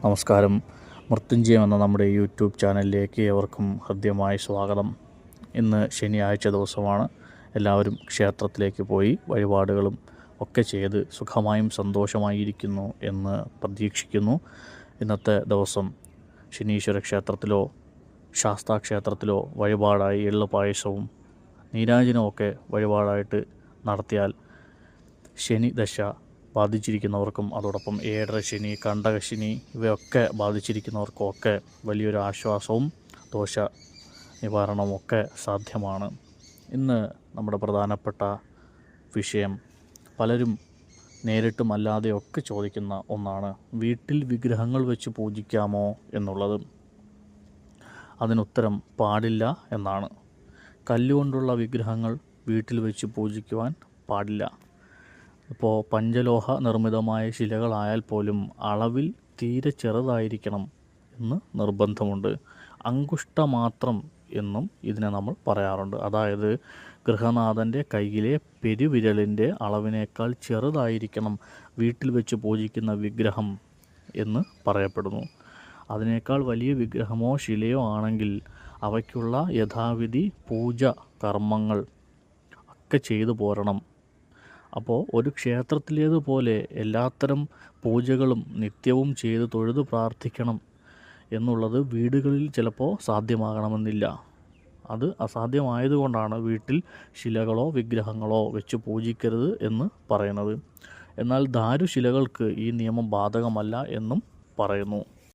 നമസ്കാരം. മൃത്യുഞ്ജയം എന്ന നമ്മുടെ യൂട്യൂബ് ചാനലിലേക്ക് ഏവർക്കും ഹൃദ്യമായ സ്വാഗതം. ഇന്ന് ശനിയാഴ്ച ദിവസമാണ്. എല്ലാവരും ക്ഷേത്രത്തിലേക്ക് പോയി വഴിപാടുകളും ഒക്കെ ചെയ്ത് സുഖമായും സന്തോഷമായിരിക്കുന്നു എന്ന് പ്രതീക്ഷിക്കുന്നു. ഇന്നത്തെ ദിവസം ശനീശ്വര ക്ഷേത്രത്തിലോ ശാസ്താക്ഷേത്രത്തിലോ വഴിപാടായി എള്ള് പായസവും നീരാഞ്ജനമൊക്കെ വഴിപാടായിട്ട് നടത്തിയാൽ ശനി ദശ ബാധിച്ചിരിക്കുന്നവർക്കും അതോടൊപ്പം ഏഴര ശനി, കണ്ടകശനി ഇവയൊക്കെ ബാധിച്ചിരിക്കുന്നവർക്കുമൊക്കെ വലിയൊരു ആശ്വാസവും ദോഷ നിവാരണവുമൊക്കെ സാധ്യമാണ്. ഇന്ന് നമ്മുടെ പ്രധാനപ്പെട്ട വിഷയം പലരും നേരിട്ടും അല്ലാതെയൊക്കെ ചോദിക്കുന്ന ഒന്നാണ്: വീട്ടിൽ വിഗ്രഹങ്ങൾ വെച്ച് പൂജിക്കാമോ എന്നുള്ളത്. അതിനുത്തരം പാടില്ല എന്നാണ്. കല്ലുകൊണ്ടുള്ള വിഗ്രഹങ്ങൾ വീട്ടിൽ വെച്ച് പൂജിക്കുവാൻ പാടില്ല. ഇപ്പോൾ പഞ്ചലോഹ നിർമ്മിതമായ ശിലകളായാൽ പോലും അളവിൽ തീരെ ചെറുതായിരിക്കണം എന്ന് നിർബന്ധമുണ്ട്. അങ്കുഷ്ടമാത്രം എന്നും ഇതിനെ നമ്മൾ പറയാറുണ്ട്. അതായത് ഗൃഹനാഥൻ്റെ കയ്യിലെ പെരുവിരലിൻ്റെ അളവിനേക്കാൾ ചെറുതായിരിക്കണം വീട്ടിൽ വെച്ച് പൂജിക്കുന്ന വിഗ്രഹം എന്ന് പറയപ്പെടുന്നു. അതിനേക്കാൾ വലിയ വിഗ്രഹമോ ശിലയോ ആണെങ്കിൽ അവയ്ക്കുള്ള യഥാവിധി പൂജ കർമ്മങ്ങൾ ഒക്കെ ചെയ്തു പോരണം. അപ്പോൾ ഒരു ക്ഷേത്രത്തിലേതുപോലെ എല്ലാത്തരം പൂജകളും നിത്യവും ചെയ്ത് തൊഴുത് പ്രാർത്ഥിക്കണം എന്നുള്ളത് വീടുകളിൽ ചിലപ്പോൾ സാധ്യമാകണമെന്നില്ല. അത് അസാധ്യമായതുകൊണ്ടാണ് വീട്ടിൽ ശിലകളോ വിഗ്രഹങ്ങളോ വെച്ച് പൂജിക്കരുത് എന്ന് പറയുന്നത്. എന്നാൽ ദാരുശിലകൾക്ക് ഈ നിയമം ബാധകമല്ല എന്നും പറയുന്നു.